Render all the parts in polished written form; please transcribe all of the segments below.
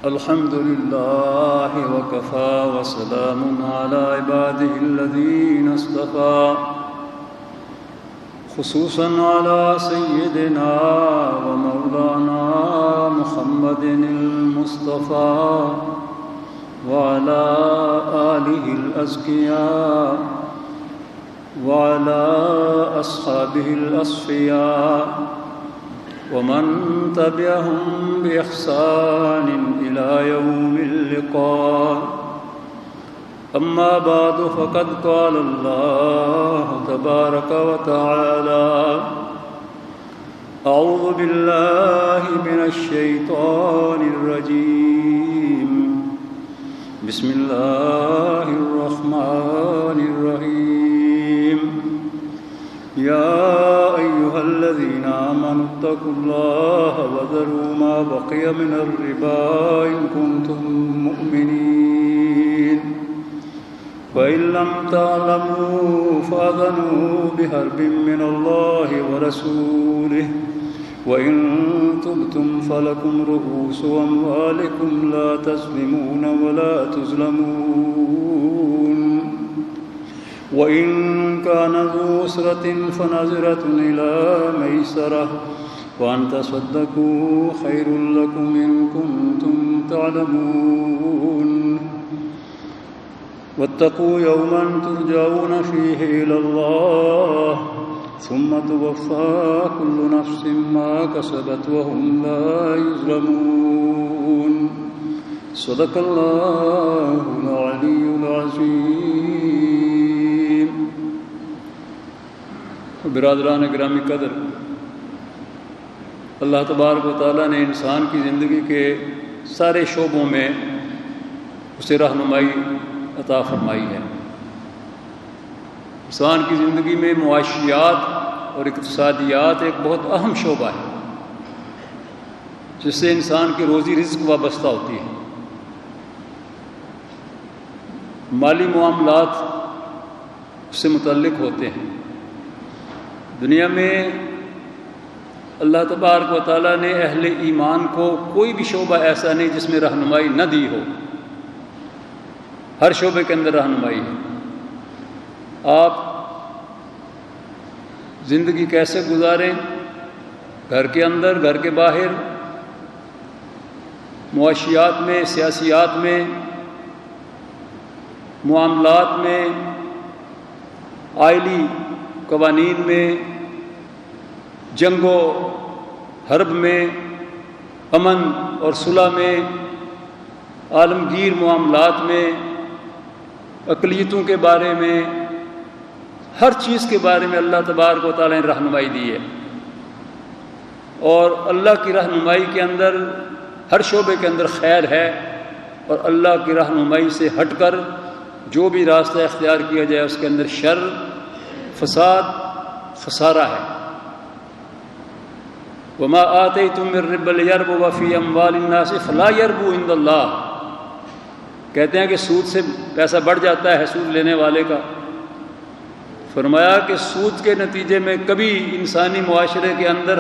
الحمد لله وكفى وسلام على عباده الذين اصطفى خصوصا على سيدنا ومولانا محمد المصطفى وعلى آله الأزكياء وعلى أصحابه الأصفياء ومن تبعهم بإحسان إلى يوم اللقاء. أما بعد فقد قال الله تبارك وتعالى: أعوذ بالله من الشيطان الرجيم. بسم الله الرحمن الرحيم. يا أيها الذين آمنوا اتقوا الله وذروا ما بقي من الربا إن كنتم مؤمنين فإن لم تعلموا فأذنوا بحرب من الله ورسوله وإن تبتم فلكم رؤوس أموالكم لا تظلمون ولا تظلمون وإن كان ذو عسرة فنظرة إلى ميسرة وأن تصدقوا خير لكم إن كنتم تعلمون واتقوا يوما ترجعون فيه إلى الله ثم توفى كل نفس ما كسبت وهم لا يظلمون. صدق الله العلي العظيم. برادران گرامی قدر، اللہ تبارک و تعالیٰ نے انسان کی زندگی کے سارے شعبوں میں اسے رہنمائی عطا فرمائی ہے. انسان کی زندگی میں معاشیات اور اقتصادیات ایک بہت اہم شعبہ ہے جس سے انسان کی روزی رزق وابستہ ہوتی ہے. مالی معاملات اس سے متعلق ہوتے ہیں. دنیا میں اللہ تبارک و تعالیٰ نے اہل ایمان کو کوئی بھی شعبہ ایسا نہیں جس میں رہنمائی نہ دی ہو. ہر شعبے کے اندر رہنمائی ہے. آپ زندگی کیسے گزاریں، گھر کے اندر، گھر کے باہر، معاشیات میں، سیاسیات میں، معاملات میں، آئلی قوانین میں، جنگ و حرب میں، امن اور صلح میں، عالمگیر معاملات میں، اقلیتوں کے بارے میں، ہر چیز کے بارے میں اللہ تبارک و تعالیٰ نے رہنمائی دی ہے. اور اللہ کی رہنمائی کے اندر ہر شعبے کے اندر خیر ہے، اور اللہ کی رہنمائی سے ہٹ کر جو بھی راستہ اختیار کیا جائے اس کے اندر شر، فساد، خسارہ ہے. وما آتیتم من ربا لیربو فی اموال الناس فلا یربو عند اللہ. کہتے ہیں کہ سود سے پیسہ بڑھ جاتا ہے سود لینے والے کا. فرمایا کہ سود کے نتیجے میں کبھی انسانی معاشرے کے اندر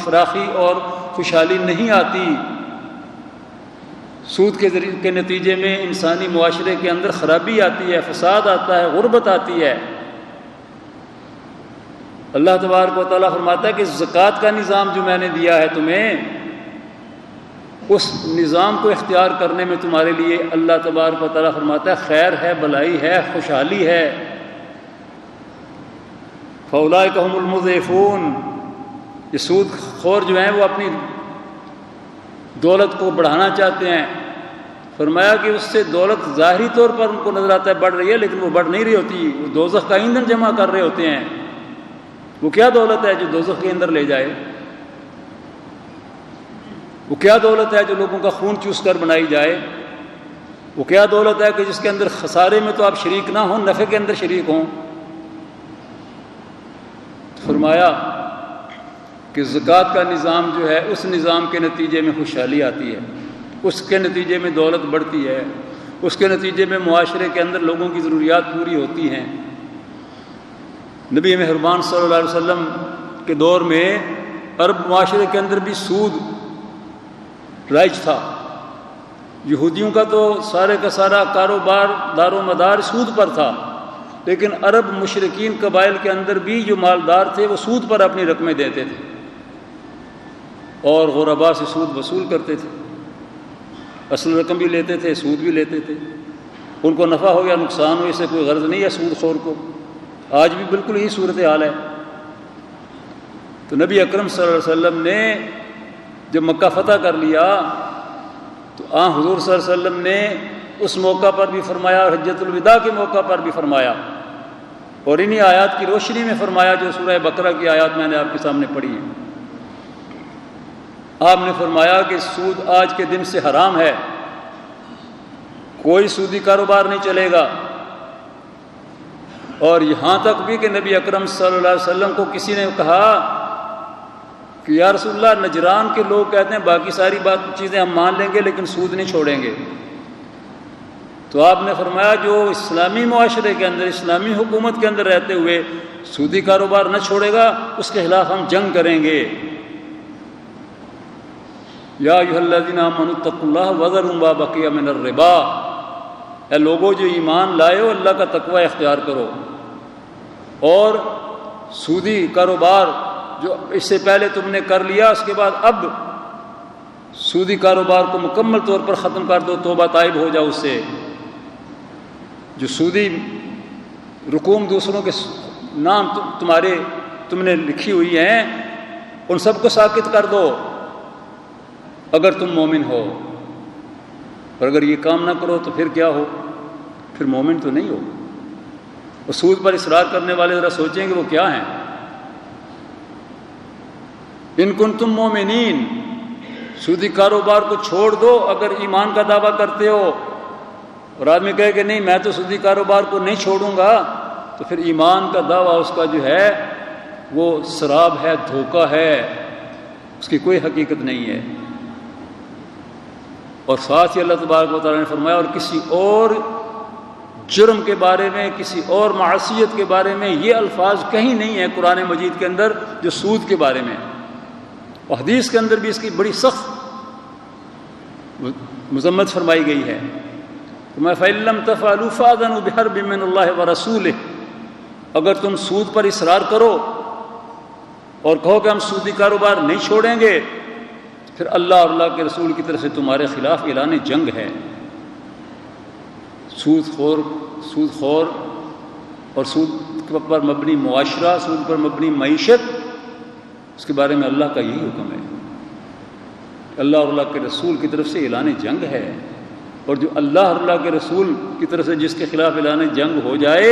فراخی اور خوشحالی نہیں آتی. سود کے نتیجے میں انسانی معاشرے کے اندر خرابی آتی ہے، فساد آتا ہے، غربت آتی ہے. اللہ تبارک و تعالیٰ فرماتا ہے کہ زکوٰۃ کا نظام جو میں نے دیا ہے تمہیں، اس نظام کو اختیار کرنے میں تمہارے لیے اللہ تبارک و تعالیٰ فرماتا ہے خیر ہے، بلائی ہے، خوشحالی ہے. فَأُولَٰئِكَ هُمُ الْمُضْعِفُونَ. یہ سود خور جو ہیں وہ اپنی دولت کو بڑھانا چاہتے ہیں. فرمایا کہ اس سے دولت ظاہری طور پر ان کو نظر آتا ہے بڑھ رہی ہے، لیکن وہ بڑھ نہیں رہی ہوتی. وہ دوزخ کا ایندھن جمع کر رہے ہوتے ہیں. وہ کیا دولت ہے جو دوزخ کے اندر لے جائے؟ وہ کیا دولت ہے جو لوگوں کا خون چوس کر بنائی جائے؟ وہ کیا دولت ہے کہ جس کے اندر خسارے میں تو آپ شریک نہ ہوں، نفع کے اندر شریک ہوں؟ فرمایا کہ زکوٰۃ کا نظام جو ہے اس نظام کے نتیجے میں خوشحالی آتی ہے، اس کے نتیجے میں دولت بڑھتی ہے، اس کے نتیجے میں معاشرے کے اندر لوگوں کی ضروریات پوری ہوتی ہیں. نبی مہربان صلی اللہ علیہ وسلم کے دور میں عرب معاشرے کے اندر بھی سود رائج تھا. یہودیوں کا تو سارے کا سارا کاروبار دار و مدار سود پر تھا، لیکن عرب مشرکین قبائل کے اندر بھی جو مالدار تھے وہ سود پر اپنی رقمیں دیتے تھے اور غربا سے سود وصول کرتے تھے، اصل رقم بھی لیتے تھے، سود بھی لیتے تھے۔ ان کو نفع ہو یا نقصان ہو، اس سے کوئی غرض نہیں ہے سود خور کو۔ آج بھی بالکل یہی صورت حال ہے۔ تو نبی اکرم صلی اللہ علیہ وسلم نے جب مکہ فتح کر لیا تو حضور صلی اللہ علیہ وسلم نے اس موقع پر بھی فرمایا اور حجۃ الوداع کے موقع پر بھی فرمایا، اور انہی آیات کی روشنی میں فرمایا جو سورہ بقرہ کی آیات میں نے آپ کے سامنے پڑھی ہیں۔ آپ نے فرمایا کہ سود آج کے دن سے حرام ہے، کوئی سودی کاروبار نہیں چلے گا۔ اور یہاں تک بھی کہ نبی اکرم صلی اللہ علیہ وسلم کو کسی نے کہا کہ یا رسول اللہ، نجران کے لوگ کہتے ہیں باقی ساری چیزیں ہم مان لیں گے لیکن سود نہیں چھوڑیں گے۔ تو آپ نے فرمایا جو اسلامی معاشرے کے اندر، اسلامی حکومت کے اندر رہتے ہوئے سودی کاروبار نہ چھوڑے گا، اس کے خلاف ہم جنگ کریں گے۔ یا ایھا الذین آمنوا اتقوا اللہ وذروا ما بقی من الربا، اے لوگوں جو ایمان لائے ہو اللہ کا تقوی اختیار کرو، اور سودی کاروبار جو اس سے پہلے تم نے کر لیا اس کے بعد اب سودی کاروبار کو مکمل طور پر ختم کر دو، توبہ طائب ہو جاؤ اس سے۔ جو سودی رقوم دوسروں کے نام تم نے لکھی ہوئی ہیں، ان سب کو ساکت کر دو اگر تم مومن ہو، اور اگر یہ کام نہ کرو تو پھر کیا ہو؟ پھر مومن تو نہیں ہو۔ اور سود پر اصرار کرنے والے ذرا سوچیں کہ وہ کیا ہیں۔ ان کنتم مومنین، سودی کاروبار کو چھوڑ دو اگر ایمان کا دعویٰ کرتے ہو۔ اور آدمی کہے کہ نہیں میں تو سودی کاروبار کو نہیں چھوڑوں گا، تو پھر ایمان کا دعویٰ اس کا جو ہے وہ سراب ہے، دھوکہ ہے، اس کی کوئی حقیقت نہیں ہے۔ اور ساتھ ہی اللہ تبارک و تعالیٰ نے فرمایا اور کسی اور جرم کے بارے میں، کسی اور معصیت کے بارے میں یہ الفاظ کہیں نہیں ہیں قرآن مجید کے اندر جو سود کے بارے میں، اور حدیث کے اندر بھی اس کی بڑی سخت مذمت فرمائی گئی ہے۔ فَإِن لَّمْ تَفْعَلُوا فَأْذَنُوا بِحَرْبٍ مِّنَ اللَّهِ وَرَسُولِهِ، اگر تم سود پر اصرار کرو اور کہو کہ ہم سودی کاروبار نہیں چھوڑیں گے، پھر اللہ اور اللہ کے رسول کی طرف سے تمہارے خلاف اعلان جنگ ہے۔ سود خور اور سود پر مبنی معاشرہ، سود پر مبنی معیشت، اس کے بارے میں اللہ کا یہی حکم ہے۔ اللہ اور اللہ کے رسول کی طرف سے اعلان جنگ ہے، اور جو اللہ اور اللہ کے رسول کی طرف سے جس کے خلاف اعلان جنگ ہو جائے،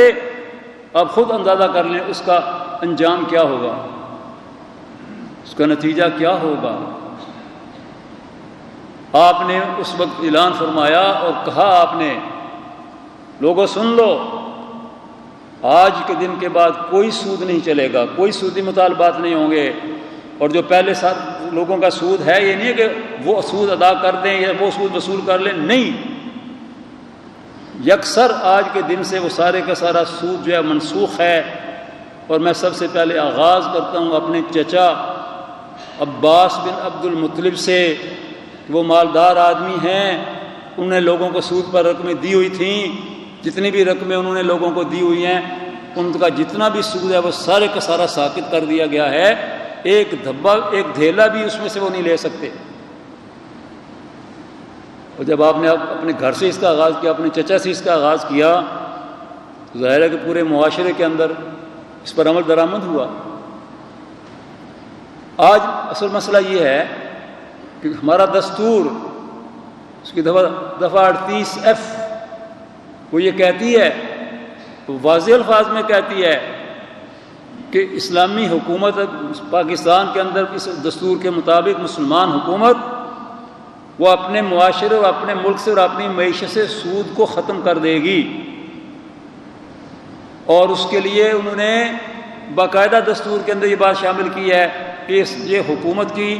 آپ خود اندازہ کر لیں اس کا انجام کیا ہوگا، اس کا نتیجہ کیا ہوگا۔ آپ نے اس وقت اعلان فرمایا اور کہا آپ نے، لوگوں سن لو، آج کے دن کے بعد کوئی سود نہیں چلے گا، کوئی سودی مطالبات نہیں ہوں گے۔ اور جو پہلے لوگوں کا سود ہے، یہ نہیں ہے کہ وہ سود ادا کر دیں یا وہ سود وصول کر لیں، نہیں، یکسر آج کے دن سے وہ سارے کا سارا سود جو ہے منسوخ ہے۔ اور میں سب سے پہلے آغاز کرتا ہوں اپنے چچا عباس بن عبد المطلب سے، وہ مالدار آدمی ہیں، انہوں نے لوگوں کو سود پر رقمیں دی ہوئی تھیں، جتنی بھی رقمیں انہوں نے لوگوں کو دی ہوئی ہیں ان کا جتنا بھی سود ہے وہ سارے کا سارا ساقط کر دیا گیا ہے، ایک دھبا ایک دھیلا بھی اس میں سے وہ نہیں لے سکتے۔ اور جب آپ نے اپنے گھر سے اس کا آغاز کیا، اپنے چچا سے اس کا آغاز کیا، تو ظاہر ہے کہ پورے معاشرے کے اندر اس پر عمل درآمد ہوا۔ آج اصل مسئلہ یہ ہے کہ ہمارا دستور، اس کی دفعہ 38F وہ یہ کہتی ہے، واضح الفاظ میں کہتی ہے کہ اسلامی حکومت پاکستان کے اندر اس دستور کے مطابق مسلمان حکومت وہ اپنے معاشرے اور اپنے ملک سے اور اپنی معیشت سے سود کو ختم کر دے گی، اور اس کے لیے انہوں نے باقاعدہ دستور کے اندر یہ بات شامل کی ہے کہ یہ حکومت کی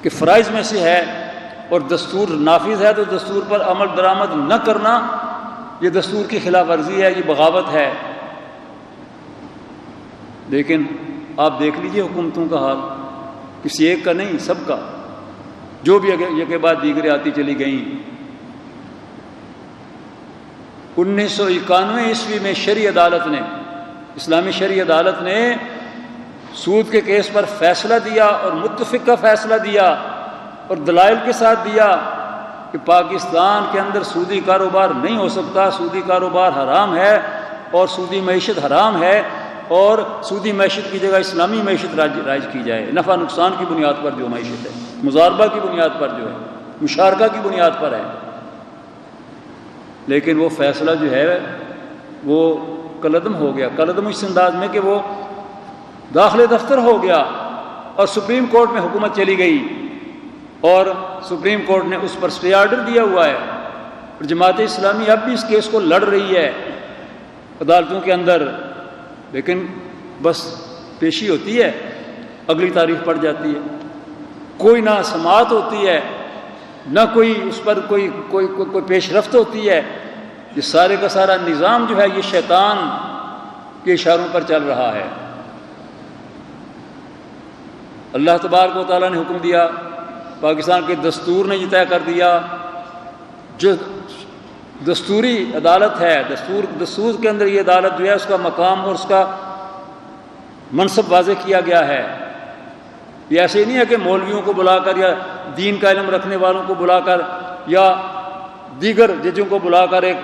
کہ فرائض میں سے ہے، اور دستور نافذ ہے تو دستور پر عمل درآمد نہ کرنا یہ دستور کی خلاف ورزی ہے، یہ بغاوت ہے۔ لیکن آپ دیکھ لیجئے حکومتوں کا حال، کسی ایک کا نہیں، سب کا۔ جو بھی یہ بعد دیگریں آتی چلی گئیں۔ 1991 عیسوی میں شرعی عدالت نے، اسلامی شرعی عدالت نے سود کے کیس پر فیصلہ دیا، اور متفقہ فیصلہ دیا اور دلائل کے ساتھ دیا کہ پاکستان کے اندر سودی کاروبار نہیں ہو سکتا، سودی کاروبار حرام ہے اور سودی معیشت حرام ہے، اور سودی معیشت کی جگہ اسلامی معیشت رائج کی جائے، نفع نقصان کی بنیاد پر جو معیشت ہے، مضاربہ کی بنیاد پر جو ہے، مشارکہ کی بنیاد پر ہے۔ لیکن وہ فیصلہ جو ہے وہ کالعدم ہو گیا، کالعدم اس انداز میں کہ وہ داخل دفتر ہو گیا، اور سپریم کورٹ میں حکومت چلی گئی، اور سپریم کورٹ نے اس پر اسٹے آرڈر دیا ہوا ہے، اور جماعت اسلامی اب بھی اس کیس کو لڑ رہی ہے عدالتوں کے اندر، لیکن بس پیشی ہوتی ہے، اگلی تاریخ پڑ جاتی ہے، کوئی نہ سماعت ہوتی ہے، نہ کوئی اس پر کوئی پیش رفت ہوتی ہے۔ یہ سارے کا سارا نظام جو ہے یہ شیطان کے اشاروں پر چل رہا ہے۔ اللہ تبارک و تعالیٰ نے حکم دیا، پاکستان کے دستور نے یہ طے کر دیا، جو دستوری عدالت ہے، دستور کے اندر یہ عدالت جو ہے اس کا مقام اور اس کا منصب واضح کیا گیا ہے۔ یہ ایسے نہیں ہے کہ مولویوں کو بلا کر یا دین کا علم رکھنے والوں کو بلا کر یا دیگر ججوں کو بلا کر ایک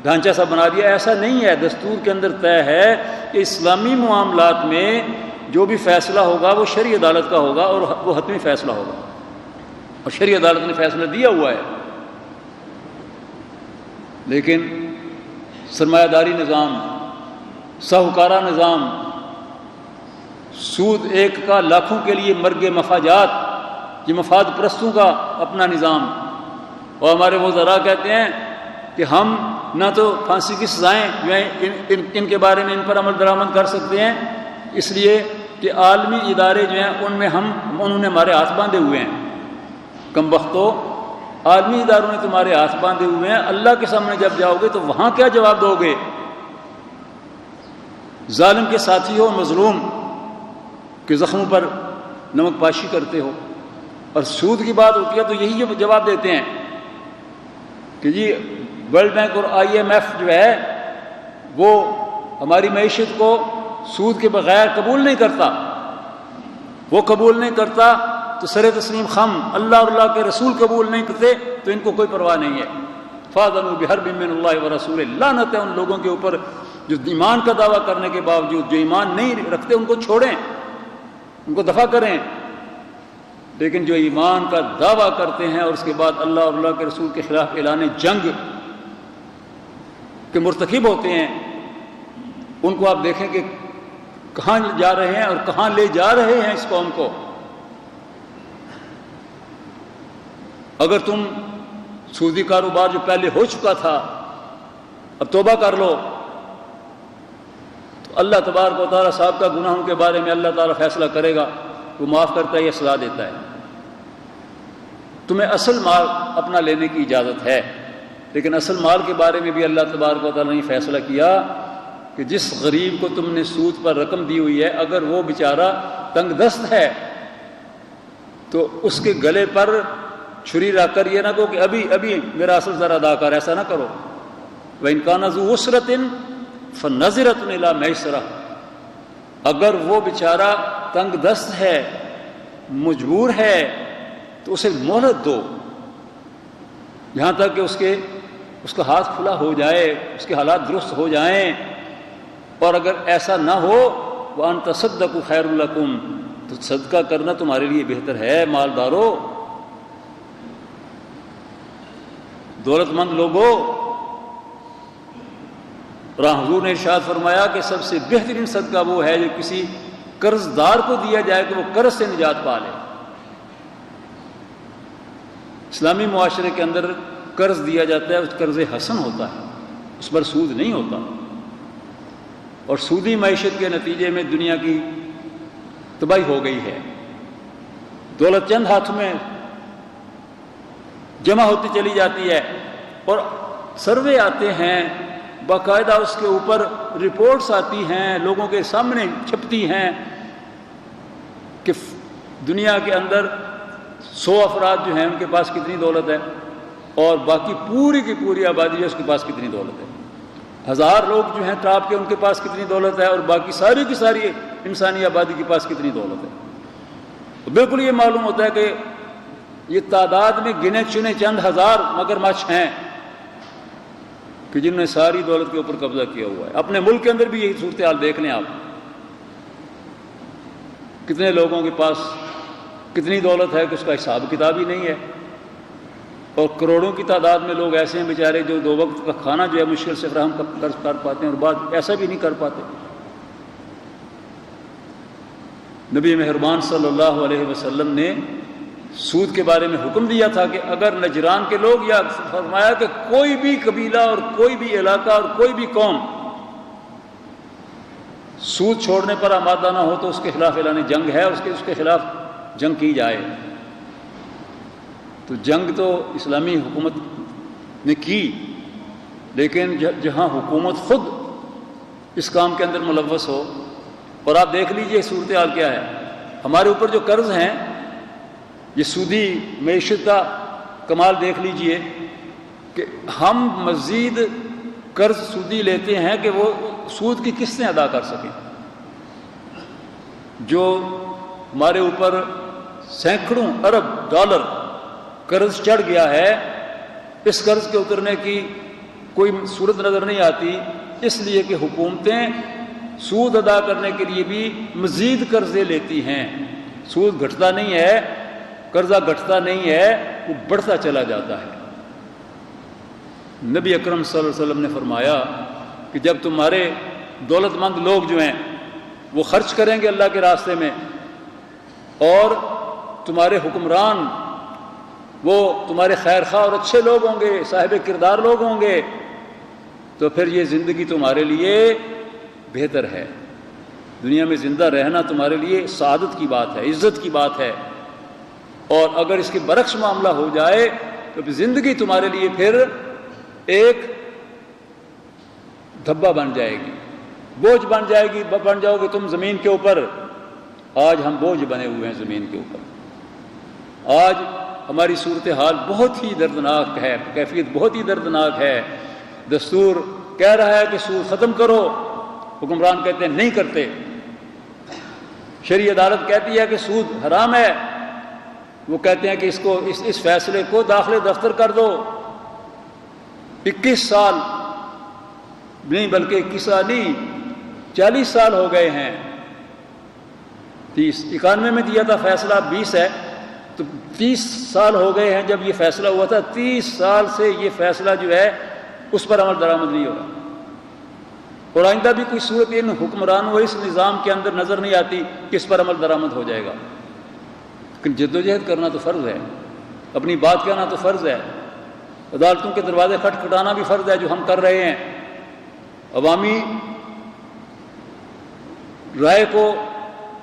ڈھانچہ سا بنا دیا، ایسا نہیں ہے۔ دستور کے اندر طے ہے کہ اسلامی معاملات میں جو بھی فیصلہ ہوگا وہ شرعی عدالت کا ہوگا، اور وہ حتمی فیصلہ ہوگا، اور شرعی عدالت نے فیصلہ دیا ہوا ہے۔ لیکن سرمایہ داری نظام، ساہوکارہ نظام، سود ایک کا لاکھوں کے لیے مرگ مفاجات، یہ مفاد پرستوں کا اپنا نظام، اور ہمارے وزراء کہتے ہیں کہ ہم نہ تو پھانسی کی سزائیں جو ہیں ان کے بارے میں ان پر عمل درآمد کر سکتے ہیں، اس لیے کہ عالمی ادارے جو ہیں ان میں انہوں نے ہمارے ہاتھ باندھے ہوئے ہیں۔ کم بختو، عالمی اداروں نے تمہارے ہاتھ باندھے ہوئے ہیں، اللہ کے سامنے جب جاؤ گے تو وہاں کیا جواب دو گے؟ ظالم کے ساتھی ہو، مظلوم کے زخموں پر نمک پاشی کرتے ہو، اور سود کی بات ہوتی ہے تو یہی جواب دیتے ہیں کہ جی ورلڈ بینک اور IMF جو ہے وہ ہماری معیشت کو سود کے بغیر قبول نہیں کرتا، وہ قبول نہیں کرتا تو سر تسلیم خم، اللہ اور اللہ کے رسول قبول نہیں کرتے تو ان کو کوئی پرواہ نہیں ہے۔ فَأَذَنُوا بِحَرْبٍ مِّنَ اللَّهِ وَرَسُولِهِ، لعنت ہے ان لوگوں کے اوپر جو ایمان کا دعویٰ کرنے کے باوجود جو ایمان نہیں رکھتے، ان کو چھوڑیں، ان کو دفع کریں، لیکن جو ایمان کا دعویٰ کرتے ہیں اور اس کے بعد اللہ اور اللہ کے رسول کے خلاف اعلان جنگ کے مرتکب ہوتے ہیں، ان کو آپ دیکھیں کہ کہاں جا رہے ہیں اور کہاں لے جا رہے ہیں اس قوم کو۔ اگر تم سودی کاروبار جو پہلے ہو چکا تھا اب توبہ کر لو تو اللہ تبارک و تعالیٰ صاحب کا گناہوں کے بارے میں اللہ تعالیٰ فیصلہ کرے گا، وہ معاف کرتا ہے یا سزا دیتا ہے۔ تمہیں اصل مال اپنا لینے کی اجازت ہے، لیکن اصل مال کے بارے میں بھی اللہ تبارک و تعالیٰ نے فیصلہ کیا کہ جس غریب کو تم نے سود پر رقم دی ہوئی ہے، اگر وہ بیچارہ تنگ دست ہے تو اس کے گلے پر چھری رکھ کر یہ نہ کہو کہ ابھی میرا اصل ذرا ادا کر، ایسا نہ کرو۔ وَإِنْ كَانَ ذُو عُسْرَةٍ فَنَظِرَةٌ إِلَىٰ مَيْسَرَةٍ، اگر وہ بیچارہ تنگ دست ہے، مجبور ہے، تو اسے مہلت دو یہاں تک کہ اس کا ہاتھ کھلا ہو جائے، اس کے حالات درست ہو جائیں، اور اگر ایسا نہ ہو وَأَن تَصَدَّقُوا خَيْرٌ لَكُمْ، تو صدقہ کرنا تمہارے لیے بہتر ہے۔ مالدارو، دولت مند لوگوں، حضور نے ارشاد فرمایا کہ سب سے بہترین صدقہ وہ ہے جو کسی قرض دار کو دیا جائے کہ وہ قرض سے نجات پا لے۔ اسلامی معاشرے کے اندر قرض دیا جاتا ہے، اس قرض حسن ہوتا ہے، اس پر سود نہیں ہوتا، اور سودی معیشت کے نتیجے میں دنیا کی تباہی ہو گئی ہے۔ دولت چند ہاتھوں میں جمع ہوتی چلی جاتی ہے، اور سروے آتے ہیں، باقاعدہ اس کے اوپر رپورٹس آتی ہیں، لوگوں کے سامنے چھپتی ہیں کہ دنیا کے اندر 100 افراد جو ہیں ان کے پاس کتنی دولت ہے، اور باقی پوری کی پوری آبادی ہے اس کے پاس کتنی دولت ہے، 1000 لوگ جو ہیں ٹاپ کے ان کے پاس کتنی دولت ہے، اور باقی ساری کی ساری انسانی آبادی کے پاس کتنی دولت ہے۔ تو بالکل یہ معلوم ہوتا ہے کہ یہ تعداد میں گنے چنے چند ہزار مگرمچھ ہیں کہ جنہوں نے ساری دولت کے اوپر قبضہ کیا ہوا ہے۔ اپنے ملک کے اندر بھی یہی صورتحال دیکھ لیں آپ، کتنے لوگوں کے پاس کتنی دولت ہے کہ اس کا حساب کتاب ہی نہیں ہے، اور کروڑوں کی تعداد میں لوگ ایسے ہیں بیچارے جو 2 وقت کا کھانا جو ہے مشکل سے فراہم کر پاتے ہیں، اور بعض ایسا بھی نہیں کر پاتے۔ نبی مہربان صلی اللہ علیہ وسلم نے سود کے بارے میں حکم دیا تھا کہ اگر نجران کے لوگ، یا فرمایا کہ کوئی بھی قبیلہ اور کوئی بھی علاقہ اور کوئی بھی قوم سود چھوڑنے پر آمادہ نہ ہو تو اس کے خلاف اعلان جنگ ہے، اس کے خلاف جنگ کی جائے۔ تو جنگ تو اسلامی حکومت نے کی، لیکن جہاں حکومت خود اس کام کے اندر ملوث ہو، اور آپ دیکھ لیجئے صورتحال کیا ہے، ہمارے اوپر جو قرض ہیں، یہ سودی معیشت کا کمال دیکھ لیجئے کہ ہم مزید قرض سودی لیتے ہیں کہ وہ سود کی قسطیں ادا کر سکیں۔ جو ہمارے اوپر سینکڑوں ارب ڈالر قرض چڑھ گیا ہے، اس قرض کے اترنے کی کوئی صورت نظر نہیں آتی، اس لیے کہ حکومتیں سود ادا کرنے کے لیے بھی مزید قرضے لیتی ہیں۔ سود گھٹتا نہیں ہے، قرضہ گھٹتا نہیں ہے، وہ بڑھتا چلا جاتا ہے۔ نبی اکرم صلی اللہ علیہ وسلم نے فرمایا کہ جب تمہارے دولت مند لوگ جو ہیں وہ خرچ کریں گے اللہ کے راستے میں، اور تمہارے حکمران وہ تمہارے خیر خواہ اور اچھے لوگ ہوں گے، صاحب کردار لوگ ہوں گے، تو پھر یہ زندگی تمہارے لیے بہتر ہے۔ دنیا میں زندہ رہنا تمہارے لیے سعادت کی بات ہے، عزت کی بات ہے، اور اگر اس کے برعکس معاملہ ہو جائے تو زندگی تمہارے لیے پھر ایک دھبا بن جائے گی، بوجھ بن جائے گی، بن جاؤ گے تم زمین کے اوپر۔ آج ہم بوجھ بنے ہوئے ہیں زمین کے اوپر، آج ہماری صورتحال بہت ہی دردناک ہے، کیفیت بہت ہی دردناک ہے۔ دستور کہہ رہا ہے کہ سود ختم کرو، حکمران کہتے ہیں نہیں کرتے۔ شرعی عدالت کہتی ہے کہ سود حرام ہے، وہ کہتے ہیں کہ اس فیصلے کو داخلے دفتر کر دو۔ 21 سال نہیں بلکہ 21 سال نہیں 40 سال ہو گئے ہیں۔ 91 میں دیا تھا فیصلہ، 20 ہے تو 30 سال ہو گئے ہیں جب یہ فیصلہ ہوا تھا۔ 30 سال سے یہ فیصلہ جو ہے اس پر عمل درآمد نہیں ہو رہا، اور آئندہ بھی کوئی صورت ان حکمرانوں اور اس نظام کے اندر نظر نہیں آتی کہ اس پر عمل درآمد ہو جائے گا۔ لیکن جدوجہد کرنا تو فرض ہے، اپنی بات کہنا تو فرض ہے، عدالتوں کے دروازے کھٹکھٹانا بھی فرض ہے جو ہم کر رہے ہیں۔ عوامی رائے کو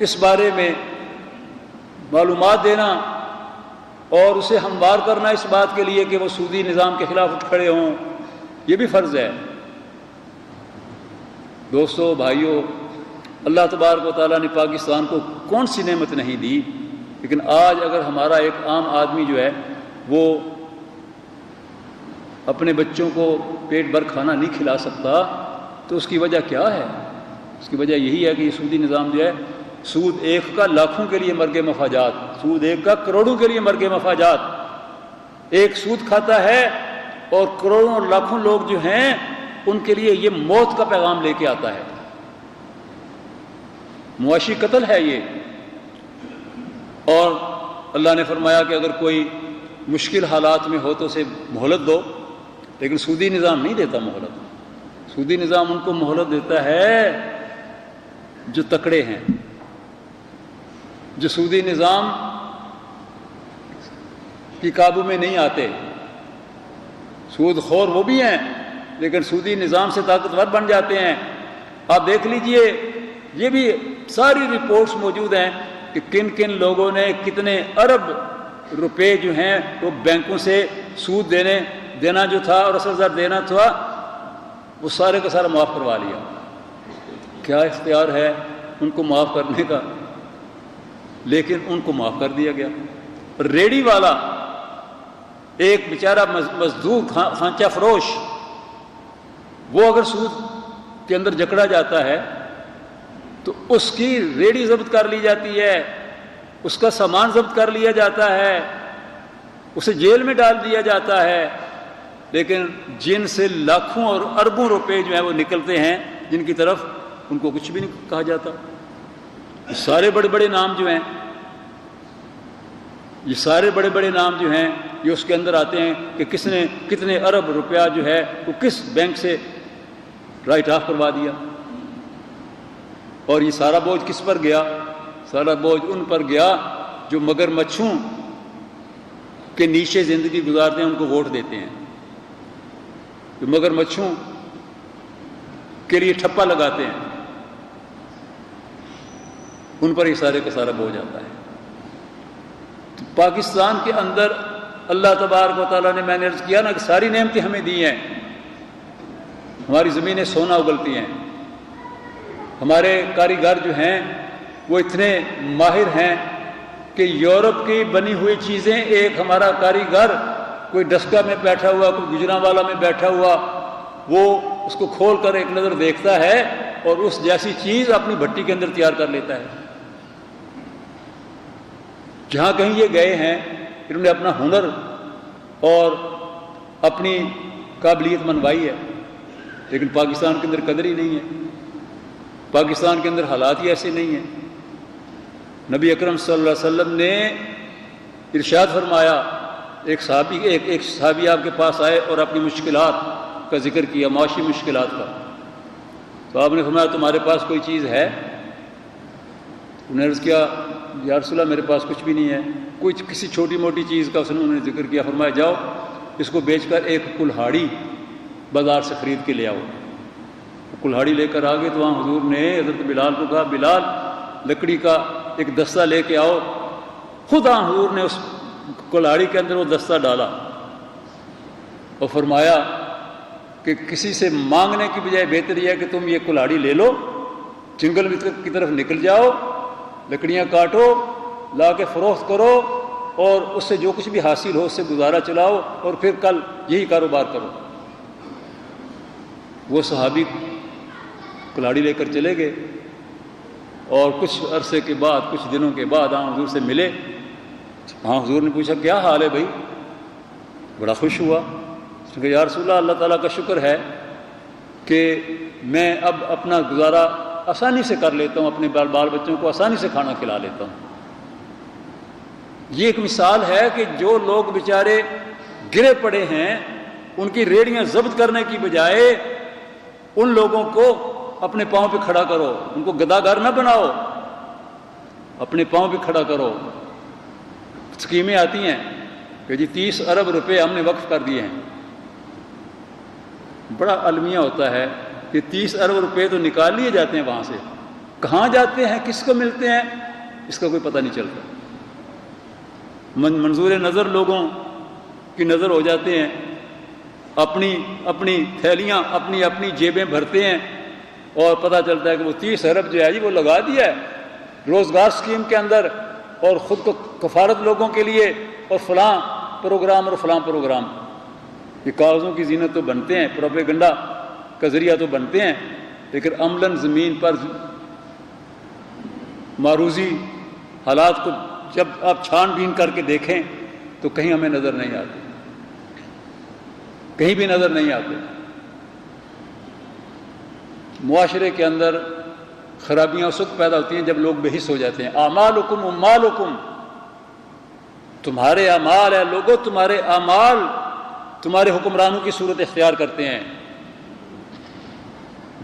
اس بارے میں معلومات دینا اور اسے ہموار کرنا اس بات کے لیے کہ وہ سودی نظام کے خلاف اٹھ کھڑے ہوں، یہ بھی فرض ہے۔ دوستو، بھائیو، اللہ تبارک و تعالیٰ نے پاکستان کو کون سی نعمت نہیں دی، لیکن آج اگر ہمارا ایک عام آدمی جو ہے وہ اپنے بچوں کو پیٹ بھر کھانا نہیں کھلا سکتا تو اس کی وجہ کیا ہے؟ اس کی وجہ یہی ہے کہ یہ سودی نظام جو ہے، سود ایک کا لاکھوں کے لیے مرگ مفاجات، سود ایک کا کروڑوں کے لیے مرگ مفاجات۔ ایک سود کھاتا ہے اور کروڑوں اور لاکھوں لوگ جو ہیں ان کے لیے یہ موت کا پیغام لے کے آتا ہے۔ معاشی قتل ہے یہ، اور اللہ نے فرمایا کہ اگر کوئی مشکل حالات میں ہو تو اسے مہلت دو، لیکن سودی نظام نہیں دیتا مہلت۔ سودی نظام ان کو مہلت دیتا ہے جو تکڑے ہیں، جو سودی نظام کی قابو میں نہیں آتے۔ سود خور وہ بھی ہیں لیکن سودی نظام سے طاقتور بن جاتے ہیں۔ آپ دیکھ لیجئے، یہ بھی ساری رپورٹس موجود ہیں کہ کن کن لوگوں نے کتنے ارب روپے جو ہیں وہ بینکوں سے سود دینا جو تھا اور اصل زر دینا تھا وہ سارے کا سارا معاف کروا لیا۔ کیا اختیار ہے ان کو معاف کرنے کا؟ لیکن ان کو معاف کر دیا گیا، ریڑی والا ایک بیچارہ مزدور کھانچہ فروش، وہ اگر سود کے اندر جکڑا جاتا ہے تو اس کی ریڑی ضبط کر لی جاتی ہے، اس کا سامان ضبط کر لیا جاتا ہے، اسے جیل میں ڈال دیا جاتا ہے، لیکن جن سے لاکھوں اور اربوں روپے جو ہیں وہ نکلتے ہیں، جن کی طرف ان کو کچھ بھی نہیں کہا جاتا۔ یہ سارے بڑے بڑے نام جو ہیں، یہ سارے بڑے بڑے نام جو ہیں یہ اس کے اندر آتے ہیں کہ کس نے کتنے ارب روپیہ جو ہے وہ کس بینک سے رائٹ آف کروا دیا، اور یہ سارا بوجھ کس پر گیا؟ سارا بوجھ ان پر گیا جو مگر مچھوں کے نیچے زندگی گزارتے ہیں، ان کو ووٹ دیتے ہیں، جو مگر مچھوں کے لیے ٹھپا لگاتے ہیں، ان پر یہ سارے کا سارا بوجھ آتا ہے۔ تو پاکستان کے اندر اللہ تبارک و تعالیٰ نے، میں نے عرض کیا نا کہ ساری نعمتیں ہمیں دی ہیں، ہماری زمینیں سونا اگلتی ہیں، ہمارے کاریگر جو ہیں وہ اتنے ماہر ہیں کہ یورپ کی بنی ہوئی چیزیں ایک ہمارا کاریگر کوئی ڈسکا میں بیٹھا ہوا، کوئی گجرانوالہ میں بیٹھا ہوا، وہ اس کو کھول کر ایک نظر دیکھتا ہے اور اس جیسی چیز اپنی بھٹی کے اندر تیار کر لیتا ہے۔ جہاں کہیں یہ گئے ہیں انہوں نے اپنا ہنر اور اپنی قابلیت منوائی ہے، لیکن پاکستان کے اندر قدر ہی نہیں ہے، پاکستان کے اندر حالات ہی ایسے نہیں ہیں۔ نبی اکرم صلی اللہ علیہ وسلم نے ارشاد فرمایا، ایک صحابی آپ کے پاس آئے اور اپنی مشکلات کا ذکر کیا، معاشی مشکلات کا، تو آپ نے فرمایا تمہارے پاس کوئی چیز ہے؟ انہوں نے عرض کیا یا رسول اللہ میرے پاس کچھ بھی نہیں ہے۔ کسی چھوٹی موٹی چیز کا انہوں نے ذکر کیا، فرمایا جاؤ اس کو بیچ کر ایک کلہاڑی بازار سے خرید کے لے آؤ۔ کلہاڑی لے کر آگے تو وہاں حضور نے حضرت بلال کو کہا بلال لکڑی کا ایک دستہ لے کے آؤ، خود حضور نے اس کلہاڑی کے اندر وہ دستہ ڈالا اور فرمایا کہ کسی سے مانگنے کی بجائے بہتر یہ ہے کہ تم یہ کلہاڑی لے لو، جنگل کی طرف نکل جاؤ، لکڑیاں کاٹو، لا کے فروخت کرو، اور اس سے جو کچھ بھی حاصل ہو اس سے گزارا چلاؤ، اور پھر کل یہی کاروبار کرو۔ وہ صحابی کلاڑی لے کر چلے گئے، اور کچھ عرصے کے بعد، کچھ دنوں کے بعد حضور سے ملے۔ حضور نے پوچھا کیا حال ہے بھائی؟ بڑا خوش ہوا، اس نے کہا یا رسول اللہ اللہ تعالیٰ کا شکر ہے کہ میں اب اپنا گزارا آسانی سے کر لیتا ہوں، اپنے بال بچوں کو آسانی سے کھانا کھلا لیتا ہوں۔ یہ ایک مثال ہے کہ جو لوگ بیچارے گرے پڑے ہیں ان کی ریڑیاں ضبط کرنے کی بجائے ان لوگوں کو اپنے پاؤں پہ کھڑا کرو، ان کو گداگر نہ بناؤ، اپنے پاؤں پہ کھڑا کرو۔ اسکیمیں آتی ہیں کہ جی 30 ارب روپے ہم نے وقف کر دیے ہیں، بڑا المیہ ہوتا ہے کہ 30 ارب روپے تو نکال لیے جاتے ہیں، وہاں سے کہاں جاتے ہیں، کس کو ملتے ہیں، اس کا کوئی پتہ نہیں چلتا۔ منظور نظر لوگوں کی نظر ہو جاتے ہیں، اپنی تھیلیاں اپنی جیبیں بھرتے ہیں، اور پتہ چلتا ہے کہ وہ 30 ارب جو ہے جی وہ لگا دیا ہے روزگار اسکیم کے اندر، اور خود کو کفارت لوگوں کے لیے، اور فلاں پروگرام اور فلاں پروگرام۔ یہ کاغذوں کی زینت تو بنتے ہیں، پروپیگنڈا کا ذریعہ تو بنتے ہیں، لیکن عملاً زمین پر معروضی حالات کو جب آپ چھان بین کر کے دیکھیں تو کہیں ہمیں نظر نہیں آتے، کہیں بھی نظر نہیں آتے۔ معاشرے کے اندر خرابیاں اس وقت پیدا ہوتی ہیں جب لوگ بے حس ہو جاتے ہیں۔ اعمالکم اموالکم، تمہارے اعمال ہے لوگوں، تمہارے اعمال تمہارے حکمرانوں کی صورت اختیار کرتے ہیں۔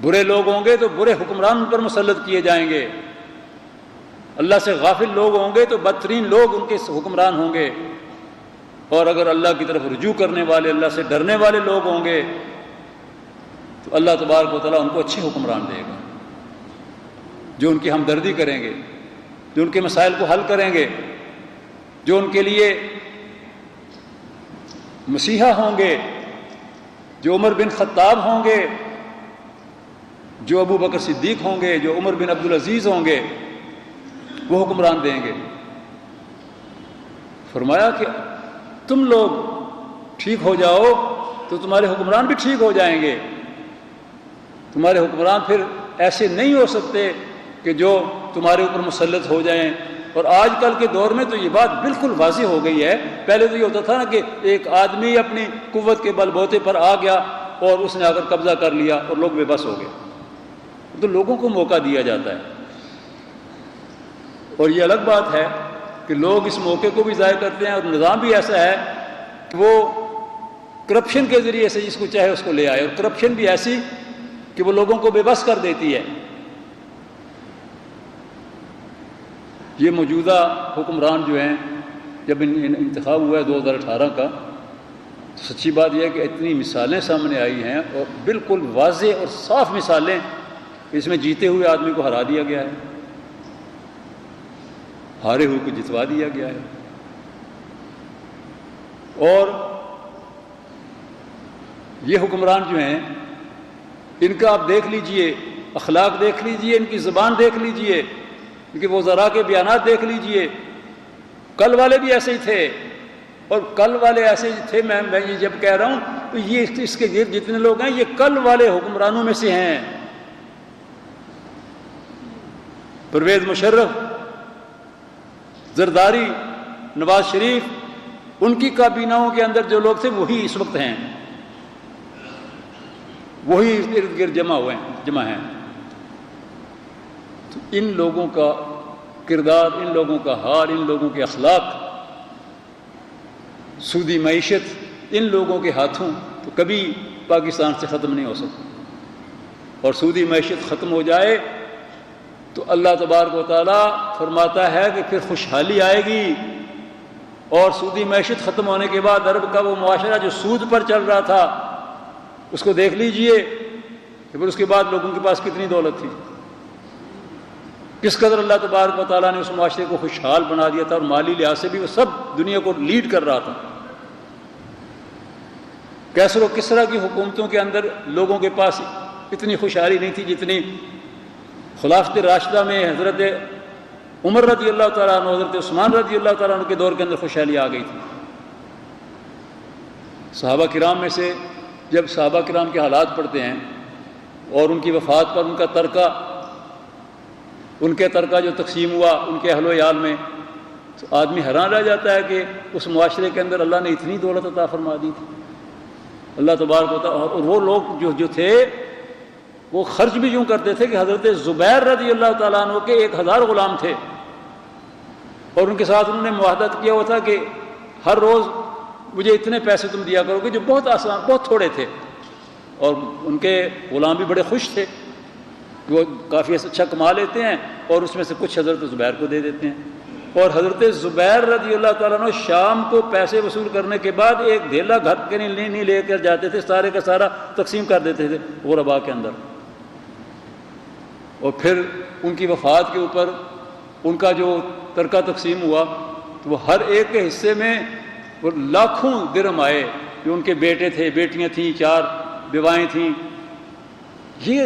برے لوگ ہوں گے تو برے حکمران پر مسلط کیے جائیں گے، اللہ سے غافل لوگ ہوں گے تو بدترین لوگ ان کے حکمران ہوں گے، اور اگر اللہ کی طرف رجوع کرنے والے، اللہ سے ڈرنے والے لوگ ہوں گے تو اللہ تبارک و تعالیٰ ان کو اچھے حکمران دے گا، جو ان کی ہمدردی کریں گے، جو ان کے مسائل کو حل کریں گے، جو ان کے لیے مسیحا ہوں گے، جو عمر بن خطاب ہوں گے، جو ابو بکر صدیق ہوں گے، جو عمر بن عبدالعزیز ہوں گے، وہ حکمران دیں گے۔ فرمایا کہ تم لوگ ٹھیک ہو جاؤ تو تمہارے حکمران بھی ٹھیک ہو جائیں گے. تمہارے حکمران پھر ایسے نہیں ہو سکتے کہ جو تمہارے اوپر مسلط ہو جائیں. اور آج کل کے دور میں تو یہ بات بالکل واضح ہو گئی ہے. پہلے تو یہ ہوتا تھا نا کہ ایک آدمی اپنی قوت کے بل بوتے پر آ گیا اور اس نے آ کر قبضہ کر لیا اور لوگ بے بس ہو گئے. تو لوگوں کو موقع دیا جاتا ہے. اور یہ الگ بات ہے کہ لوگ اس موقع کو بھی ضائع کرتے ہیں. اور نظام بھی ایسا ہے کہ وہ کرپشن کے ذریعے سے جس کو چاہے اس کو لے آئے. اور کرپشن بھی ایسی کہ وہ لوگوں کو بے بس کر دیتی ہے. یہ موجودہ حکمران جو ہیں جب انتخاب ہوا ہے 2018 کا، تو سچی بات یہ ہے کہ اتنی مثالیں سامنے آئی ہیں اور بالکل واضح اور صاف مثالیں. اس میں جیتے ہوئے آدمی کو ہرا دیا گیا ہے، ہارے ہوئے کو جتوا دیا گیا ہے. اور یہ حکمران جو ہیں ان کا آپ دیکھ لیجئے، اخلاق دیکھ لیجئے، ان کی زبان دیکھ لیجئے، ان کے وزراء کے بیانات دیکھ لیجئے. کل والے بھی ایسے ہی تھے، اور کل والے ایسے ہی تھے. میں یہ جب کہہ رہا ہوں تو یہ اس کے گرد جتنے لوگ ہیں یہ کل والے حکمرانوں میں سے ہیں. پرویز مشرف، زرداری، نواز شریف، ان کی کابیناؤں کے اندر جو لوگ تھے وہی اس وقت ہیں، وہی ارد گرد جمع ہیں. تو ان لوگوں کا کردار، ان لوگوں کا حال، ان لوگوں کے اخلاق، سودی معیشت ان لوگوں کے ہاتھوں تو کبھی پاکستان سے ختم نہیں ہو سکتی. اور سودی معیشت ختم ہو جائے تو اللہ تبارک و تعالیٰ فرماتا ہے کہ پھر خوشحالی آئے گی. اور سودی معیشت ختم ہونے کے بعد عرب کا وہ معاشرہ جو سود پر چل رہا تھا اس کو دیکھ لیجئے کہ پھر اس کے بعد لوگوں کے پاس کتنی دولت تھی، کس قدر اللہ تبارک و تعالیٰ نے اس معاشرے کو خوشحال بنا دیا تھا. اور مالی لحاظ سے بھی وہ سب دنیا کو لیڈ کر رہا تھا. کیسر و کسرا کی حکومتوں کے اندر لوگوں کے پاس اتنی خوشحالی نہیں تھی جتنی خلافت راشدہ میں حضرت عمر رضی اللہ تعالیٰ عنہ، حضرت عثمان رضی اللہ تعالیٰ عنہ کے دور کے اندر خوشحالی آ گئی تھی. صحابہ کرام میں سے جب صحابہ کرام کے حالات پڑھتے ہیں اور ان کی وفات پر ان کے ترکہ جو تقسیم ہوا ان کے اہل و عیال میں، تو آدمی حیران رہ جاتا ہے کہ اس معاشرے کے اندر اللہ نے اتنی دولت عطا فرما دی تھی. اللہ تبارک و تعالیٰ. اور وہ لوگ جو تھے وہ خرچ بھی یوں کرتے تھے کہ حضرت زبیر رضی اللہ تعالیٰ عنہ کے 1000 غلام تھے، اور ان کے ساتھ انہوں نے معاہدہ کیا ہوا تھا کہ ہر روز مجھے اتنے پیسے تم دیا کرو گے، جو بہت آسان، بہت تھوڑے تھے. اور ان کے غلام بھی بڑے خوش تھے، وہ کافی اچھا کما لیتے ہیں اور اس میں سے کچھ حضرت زبیر کو دے دیتے ہیں. اور حضرت زبیر رضی اللہ تعالیٰ عنہ شام کو پیسے وصول کرنے کے بعد ایک دھیلا گھر کے نہیں لے کر جاتے تھے، سارے کا سارا تقسیم کر دیتے تھے غرباء کے اندر. اور پھر ان کی وفات کے اوپر ان کا جو ترکہ تقسیم ہوا تو وہ ہر ایک کے حصے میں وہ لاکھوں درہم آئے. جو ان کے بیٹے تھے، بیٹیاں تھیں، 4 بیوائیں تھیں. یہ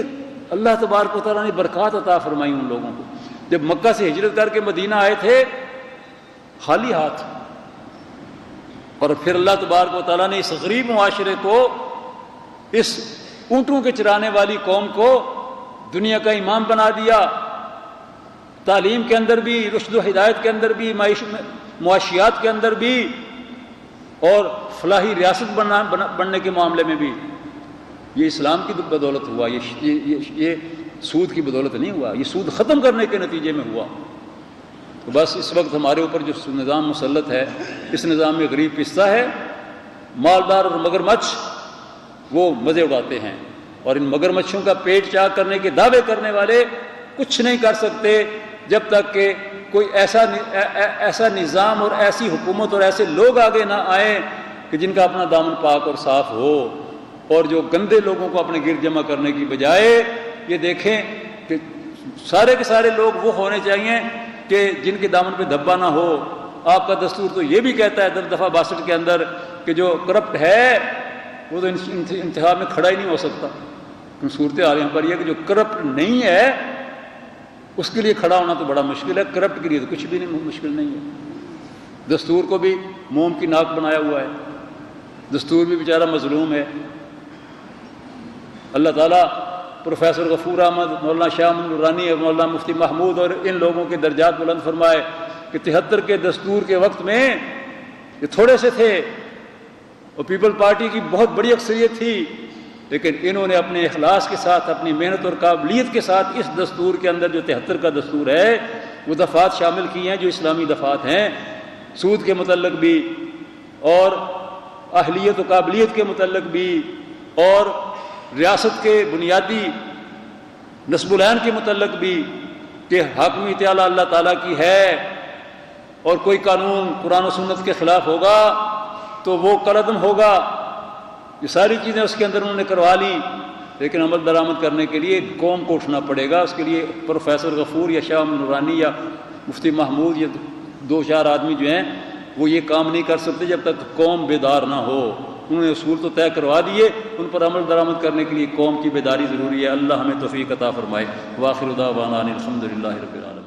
اللہ تبارک و تعالیٰ نے برکات عطا فرمائی ان لوگوں کو. جب مکہ سے ہجرت کر کے مدینہ آئے تھے خالی ہاتھ، اور پھر اللہ تبارک و تعالیٰ نے اس غریب معاشرے کو، اس اونٹوں کے چرانے والی قوم کو دنیا کا امام بنا دیا. تعلیم کے اندر بھی، رشد و ہدایت کے اندر بھی، معاشیات کے اندر بھی، اور فلاحی ریاست بننے کے معاملے میں بھی. یہ اسلام کی بدولت ہوا، یہ سود کی بدولت نہیں ہوا، یہ سود ختم کرنے کے نتیجے میں ہوا. تو بس اس وقت ہمارے اوپر جو نظام مسلط ہے، اس نظام میں غریب پستا ہے. مالدار اور مگرمچھ وہ مزے اڑاتے ہیں، اور ان مگرمچھوں کا پیٹ چاک کرنے کے دعوے کرنے والے کچھ نہیں کر سکتے جب تک کہ کوئی ایسا نظام اور ایسی حکومت اور ایسے لوگ آگے نہ آئیں کہ جن کا اپنا دامن پاک اور صاف ہو، اور جو گندے لوگوں کو اپنے گرد جمع کرنے کی بجائے یہ دیکھیں کہ سارے کے سارے لوگ وہ ہونے چاہیے کہ جن کے دامن پہ دھبا نہ ہو. آپ کا دستور تو یہ بھی کہتا ہے دفعہ 62 کے اندر کہ جو کرپٹ ہے وہ تو انتخاب میں کھڑا ہی نہیں ہو سکتا. صورتحال یہاں پر یہ کہ جو کرپٹ نہیں ہے اس کے لیے کھڑا ہونا تو بڑا مشکل ہے، کرپٹ کے لیے تو کچھ بھی نہیں مشکل نہیں ہے. دستور کو بھی موم کی ناک بنایا ہوا ہے، دستور بھی بیچارہ مظلوم ہے۔ اللہ تعالیٰ پروفیسر غفور احمد، مولانا شاہ نورانی اور مولانا مفتی محمود اور ان لوگوں کے درجات بلند فرمائے کہ 73 کے دستور کے وقت میں یہ تھوڑے سے تھے اور پیپل پارٹی کی بہت بڑی اکثریت تھی، لیکن انہوں نے اپنے اخلاص کے ساتھ، اپنی محنت اور قابلیت کے ساتھ اس دستور کے اندر جو 73 کا دستور ہے وہ دفعات شامل کی ہیں جو اسلامی دفعات ہیں، سود کے متعلق بھی اور اہلیت و قابلیت کے متعلق بھی اور ریاست کے بنیادی نصب العین کے متعلق بھی کہ حاکمیت اعلیٰ اللہ تعالیٰ کی ہے اور کوئی قانون قرآن و سنت کے خلاف ہوگا تو وہ کالعدم ہوگا۔ یہ ساری چیزیں اس کے اندر انہوں نے کروا لی، لیکن عمل درآمد کرنے کے لیے قوم کو اٹھنا پڑے گا۔ اس کے لیے پروفیسر غفور یا شاہ نورانی یا مفتی محمود یا 2-4 آدمی جو ہیں وہ یہ کام نہیں کر سکتے جب تک قوم بیدار نہ ہو۔ انہوں نے اصول تو طے کروا دیے، ان پر عمل درآمد کرنے کے لیے قوم کی بیداری ضروری ہے۔ اللہ ہمیں توفیق عطا فرمائے۔ وآخر دعوانا الحمدللہ رب العالمین۔